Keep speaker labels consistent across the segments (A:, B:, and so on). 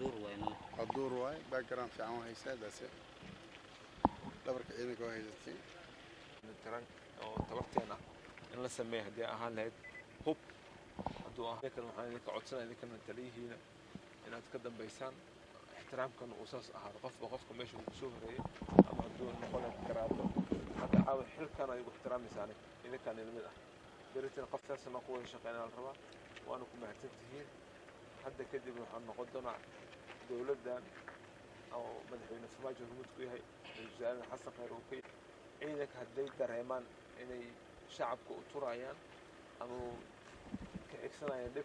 A: الدور واي باك جراوند في عام هيسا بس دبرك إنك وهيزتي
B: التران أو تبرتينا إن لا سميها دي أهان لهاد هوب هدو ذيك المحل عدسنا ذيك التليه هنا إن أتقدم بيسان احترام كان أساس أهان قف بقفكم ماشي وشوف رأي أما هدو نقول كرامة هذا عاوي حل كان يقول احترام لسانك إذا كان المدح بريتنا قف ثلاث نقول شقينا الربا وأنا كم معتدين حتى كذب وحنا قدنا دولة دان أو مدحونا سماج هرمود كوي الجزائر حسن خيروكي عيدك هدي درهمان إني شعبك أطرايان أو كإكسنا يدبك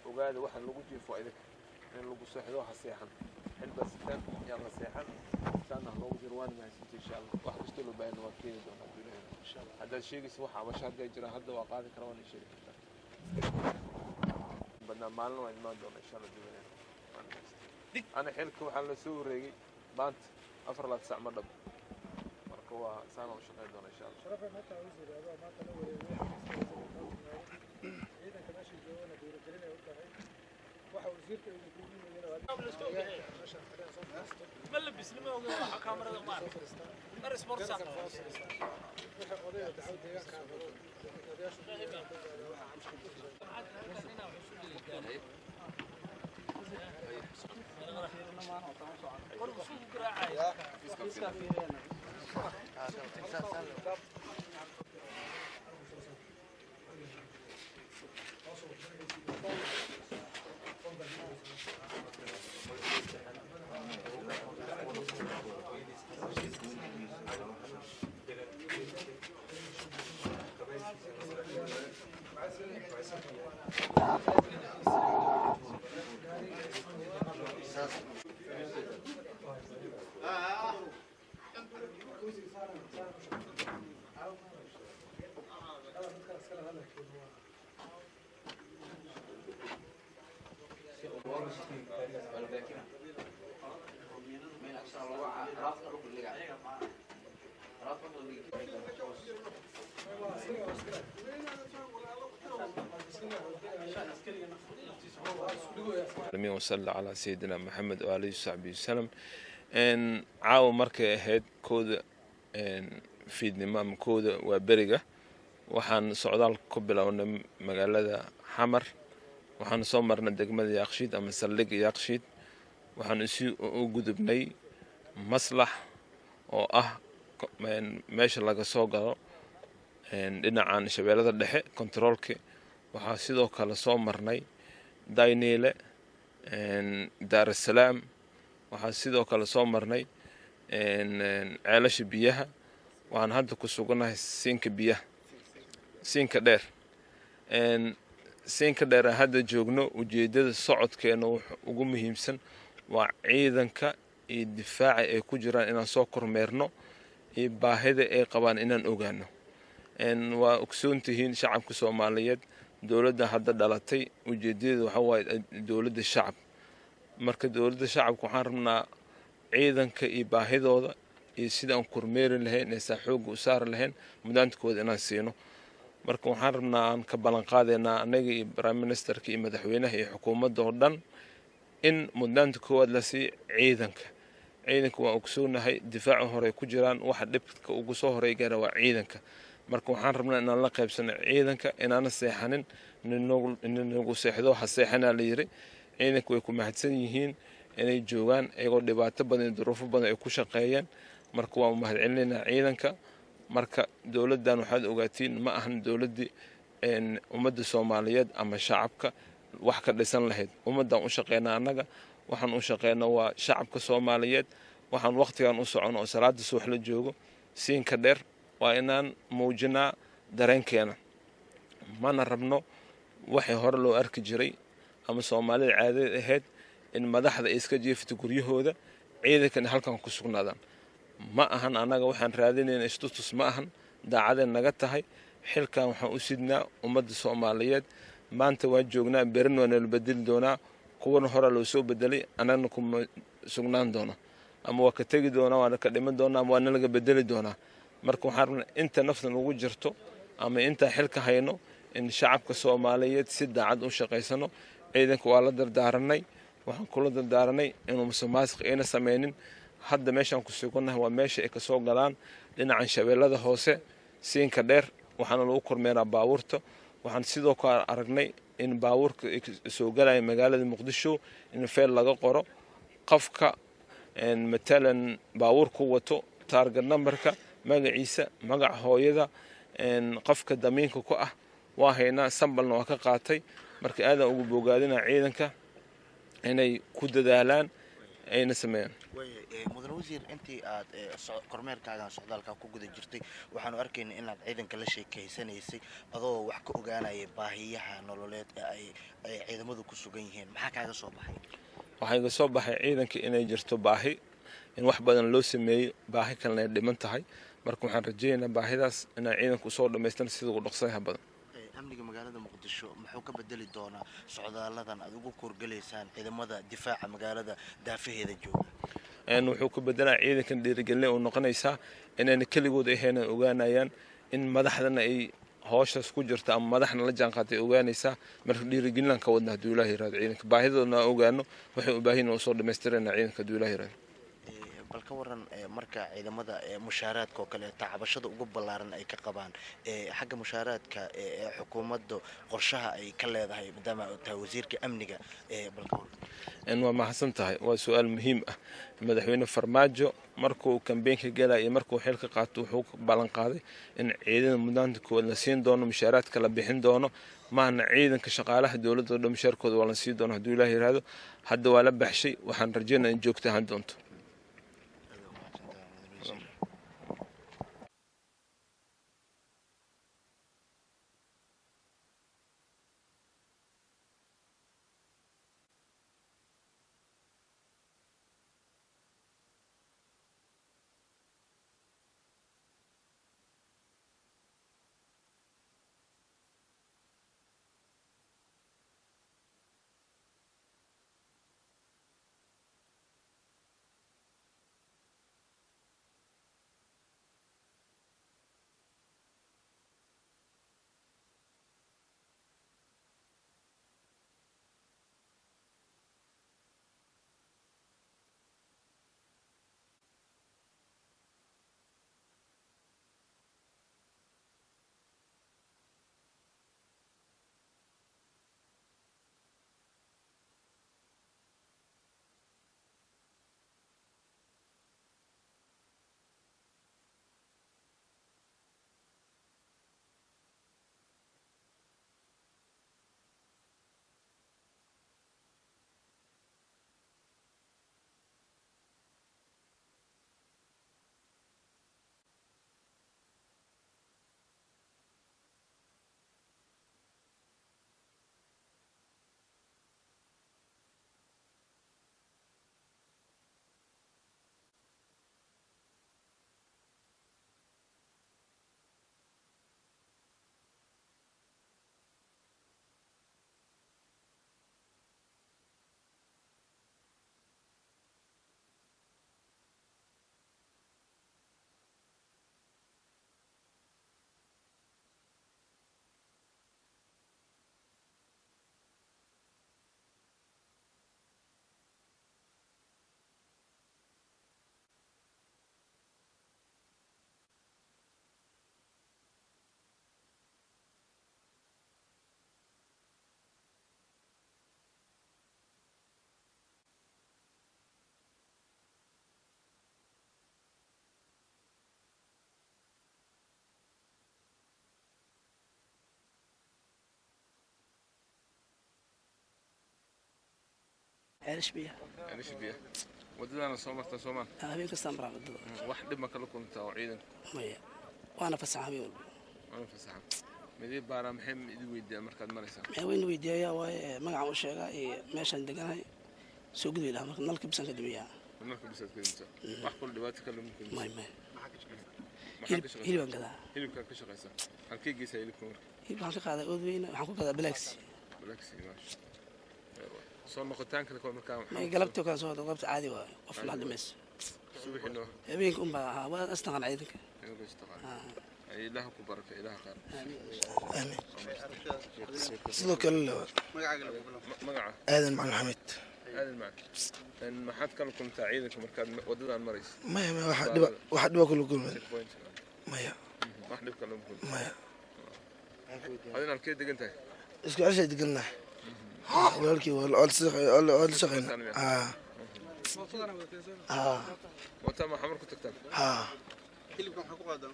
B: وقاعد واحد لوجو جيفو عيدك إن لوجو صحيحه سيحن حل بس كان يلا سيحن كان لوجو جروان ما يسنتي إن شاء الله واحد يشتغل بين وكيل دون الدنيا إن شاء الله هذا الشيء يسوى حواش هذا يجرى هذا وقاعد كروان الشيء بدنا مالنا وإدمان دون إن شاء الله الدنيا أنا حلك وحنا سوري بانت أفر لا تسع مرة مركوا سنة وشقين دون إن شاء الله.
C: شرف ما تعوز الأباء ما تنور إذا كان شيء جوانا دير الدنيا وكذا واحد وزيرك يقولون لنا
D: ما لبس لما هو كاميرا ما درس فرصة
B: وصلى على سيدنا محمد وآله وصحبه وسلم إن عاو مركي هيد كود إن في النمام كود وبرجة وحن صعدال قبلة ون مجلة حمر وحن صمرنا دجمة يقشيد أما سلق يقشيد وحن اسي وجود بني مصلح أو من ماشي لقى صوغة إن لنا عن شبيلة الدحى كنترولك وحاسيدوك على صمرني داينيلة إن دار السلام وحاسيدوك على صمرني إن علاش بيها وعن هذا كسوقنا سينك بيها سينك دير إن سينك دير هذا جوجنا وجديد الصعد كانوا وجم مهمسن وعيدنك الدفاع كجرا إن سكر ميرنو باهدا قبان إن أوجانو إن وأكسونتهين شعب كسوماليات دولة هذا دلتي وجديد وحواي دولة الشعب مركز دولة الشعب كحرمنا عيدنك باهدا sida aan kormeerin lahayn ee saaxoog u saar lahayn mudaantooda inaan siino marka waxaan rabnaa aan ka balan qaadayna anaga iyo prime ministerka iyo madaxweynaha iyo xukuumadda oo dhan in mudaanta koowaad la sii ciidanka waa ogsoonahay difaac hore ku jiraan waxa dhibka ugu soo horeeyay waa ciidanka marka waxaan rabnaa inaan la qaybsano ciidanka inaan seexanin inuu seexdo ha seexana la yiri ciidanku way ku mahadsan yihiin inay joogaan ayagoo dhibaato badan duruufo badan ay ku shaqeeyaan marka waa mahadcelinayna ciidanka marka dawladdan waxaad ogaatiin ma ahan dawladii ummadda Soomaaliyeed ama shacabka wax ka dhisan lahayd ummadan u shaqeynaa anaga waxaan u shaqeynaa waa shacabka Soomaaliyeed waxaan waqtigan u socono salaada subax la joogo siinka dheer waa inaan muujinaa dareenkeena mana rabno waxay hore loo arki jiray ama Soomaalida caadada ahayd in madaxda iska jeefto guryahooda ciidankan halkan ku sugnaadaan ma ahan anaga waxaan raadinayna istutus ma ahan daacada naga tahay xilkan waxaan u sidnaa ummadda Soomaaliyeed maanta waa joognaa berin waa la bedel doonaa kuwan hore loo soo bedelay anana ku sugnaan doona ama waa ka tagi doona waa ka dhiman doona ama waa laga bedeli doona marka waxaan rabnaa inta naftan ugu jirto ama inta xilka hayno in shacabka Soomaaliyeed si daacad u shaqeysano ciidanka waa la dardaaranay waxaan kula dardaaranay inuu musuqmaasuq ayna sameynin. hadda meeshaan ku sugannahay waa meesha ay ka soo galaan dhinacan shabeellada hoose siinka dheer, waxaana lagu kormeeraa baabuurta. waxaan sidoo kale aragnay in baabuurka ay soo galaya magaalada muqdisho in feel laga qoro qofka matalan baabuurku wato taarget numberka, magaciisa, magaca hooyada, qofka damiinka ku ah waa haynaa, sambalna waa ka qaatay. marka aadan ugu bogaadinaa ciidanka inay ku dadaalaan ayna sameeyaan.
E: mudan wasiir, intii aad kormeerkaagan socdaalka ku guda jirtay waxaanu arkaynay inaad ciidanka la sheekaysanaysay adoo wax ka ogaanaya baahiyaha nololeed ee ay ciidamadu ku sugan yihiin. maxaa kaaga soo baxay?
B: waxaa iga soo baxay ciidanka inay jirto baahi, in wax badan loo sameeyo, baahi kalena ay dhiman tahay. marka waxaan rajaynaynaa baahidaas inay ciidanku usoo dhammaystaan sida ugu dhaqsaha badan.
E: amniga magaalada muqdisho muxuu ka bedeli doonaa socdaaladan aad ugu korgalaysaan ciidamada difaaca magaalada daafaheeda jooga?
B: wuxuu ka bedelaa ciidankan dhiirigelin u noqonaysaa inayna keligood ahayn ogaanayaan in madaxdana ay hawshaas ku jirta ama madaxna la jaanqaatay ogaanaysaa. marka dhiirigelinaan ka wadna hadduu ilaahay yiraahdo ciidanka baahidoodna aan ogaano waxay u baahan yihiin usoo dhammaystirana ciidanka hadduu ilaahay yiraahdo.
E: bal ka waran marka ciidamada mushaaraadka oo kale tacabashada ugu ballaaran ay ka qabaan xagga mushaaraadka xukuumadda qorshaha ay ka leedahay maadaama tahay wasiirka amniga. bal ka waran.
B: waa mahadsan tahay, waa su-aal muhiim ah. madaxweyne farmaajo markuu kambeynka galaya iyo markuu xilka qaato wuxuu ballan qaaday in ciidamada mudnaanta koowaad la siin doono, mushaaraadka la bixin doono. maana ciidanka shaqaalaha dowladda oo dhan mushaarkooda waa la siin doono hadduu ilaahay yiraahdo. hadda waa la baxshay, waxaan rajaynayaa in joogto ahaan doonto.
F: عرش بيها
B: wadadana soo marta Soomaan
F: habeen kasta maraa wadada
B: wax dhib ma kala kunta oo ciidan
F: maya waana fasax habeen walba
B: waana fasax midii baara maxay idin weydiiyay markaad maraysaa
F: maxay weyn weydiiyay waay magaca uu sheegay meeshan deganahay soo gudbay lahaa marka nalka bisan ka dimiyaa
B: marka bisad ka dinta wax kul dhibaato kale mumkin
F: maya hilibkan gadaa
B: hilibka ka shaqeysa halkee geesay hilibka marka
F: hilibkan ka qaaday oodweyna waxaan ku gadaa balaaksi
B: maash soo noqotaanka kale markaa
F: ma galabtii ka soo galabtii caadi waa qof la hadlays
B: subaxina
F: habeenka baa waa astaan ciidanka
B: ay ilaah ku baraka ilaah qaar
G: sidoo kale magaca aadan maxamed
B: aadan macaan maxaad kala kulmtaa ciidanka markaad wadadaan maraysa
G: maya wax dhiba kula kulmay maya
B: wax dhib kala kulmay
G: maya
B: adina halkee degan tahay
G: isku ceshay degannahay walaalkii waa la shaqeynaa
B: wata ma xamar ku tagtaan
A: hilibka maxaa ku qaadaan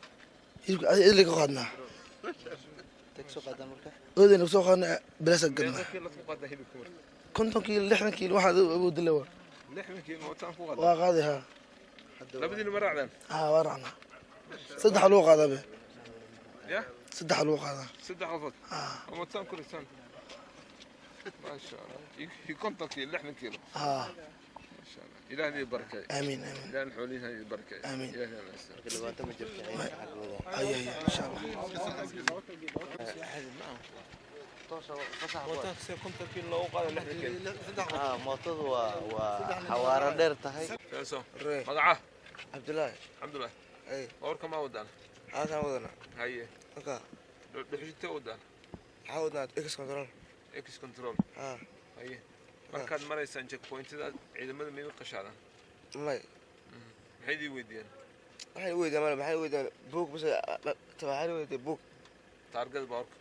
G: hilibka idli ka qaadnaa oodayna kusoo qaadnaa bilaasa gadnaa
B: ku qaadaa hilibka marka
G: 50 kiilo 60 kiilo waxaad awood dila waa
B: 60 kiilo wataan ku qaadaa
G: waa qaaday haa
B: labadiina ma raacdaan
G: waa raacnaa saddex loo qaadaa be
B: ya
G: saddex loo qaadaa
B: saddex qofood ama wataan ku ritaan ما شاء الله يكونتك 60 كيلو ما شاء الله إلهي يبارك
G: آمين آمين
B: إلهي حولين هاي يبارك
G: آمين
B: إلهي الله يستر
G: أي إن شاء الله
B: كنت كيلو وقال 60 كيلو
E: موتadu waa xawaaro dheer tahay
B: فيصل مقعه
G: عبد الله
B: الحمد لله
G: أي
B: أوركم ما ودانا
G: هذا ودنا
B: هاي
G: أوكي
B: دحجته ودانا
G: حاولنا إكس كنترول
B: إكس كنترول هاي markaad maraysaan checkpointada ciidamada meeyo qashaadan
G: may
B: maxay weydiyaan
G: waxay weydiyaan maxay weydiyaan buug bas tabaxay weydiyaan buug
B: taargad baarka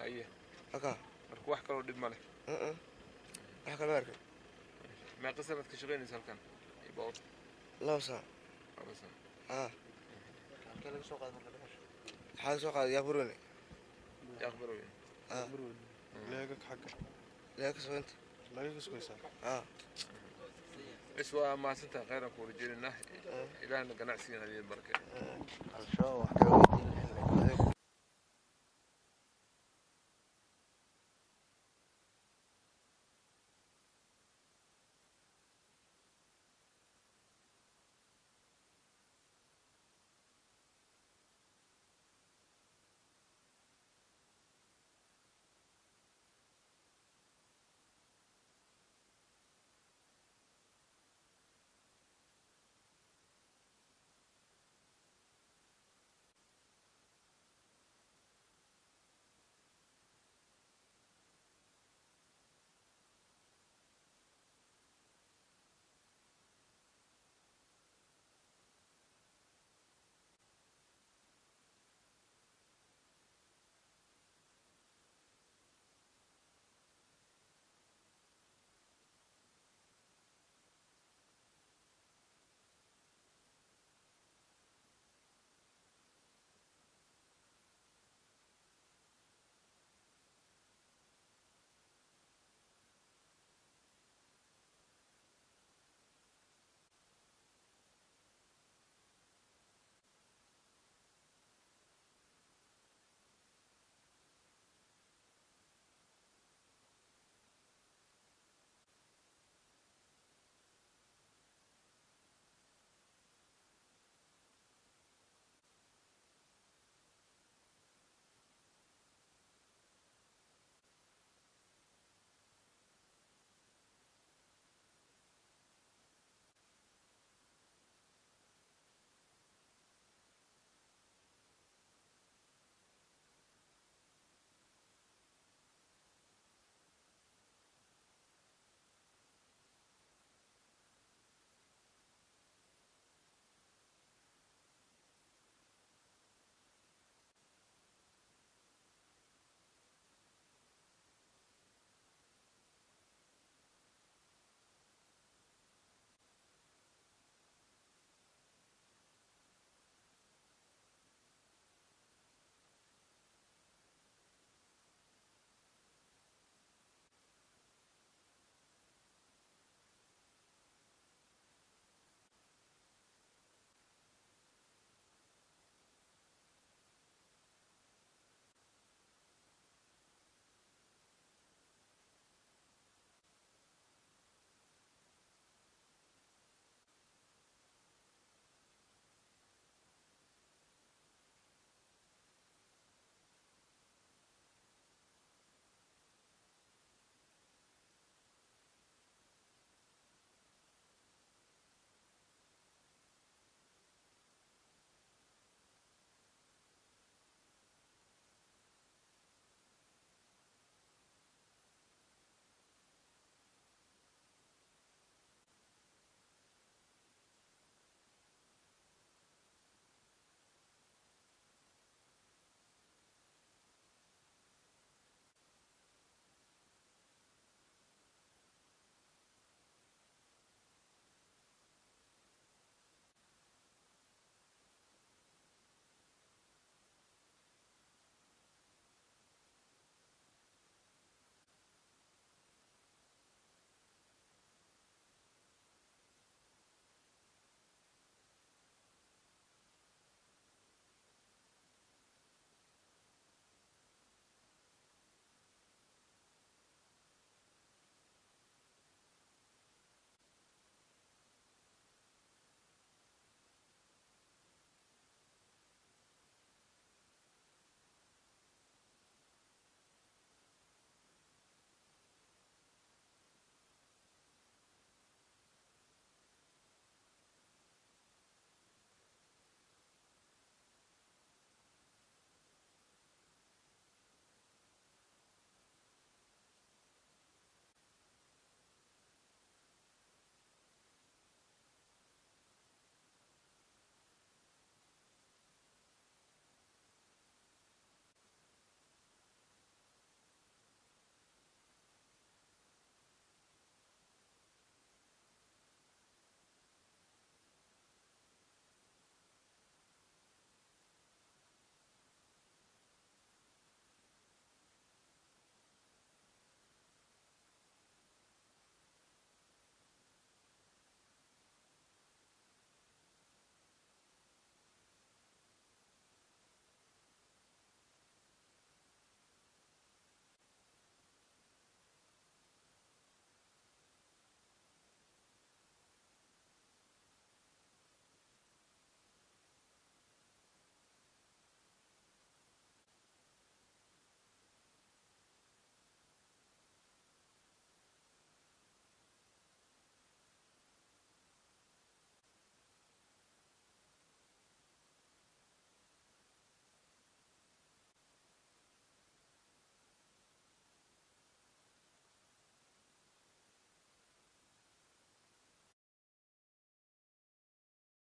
B: haye
G: aka
B: marka wax kale oo dhib ma leh
G: wax kale marka
B: ma qasabad ka shaqeynaysaa halkan iboor
G: laba saac
E: kala soo qaad marka
G: xaal soo qaad yaqburuni
A: leega xagga
G: leega soo inta
A: leega soo isa
B: iswa ma santa khayran ku rajeenina ilaahna ganacsiga hadii barkay
E: alsho wax kale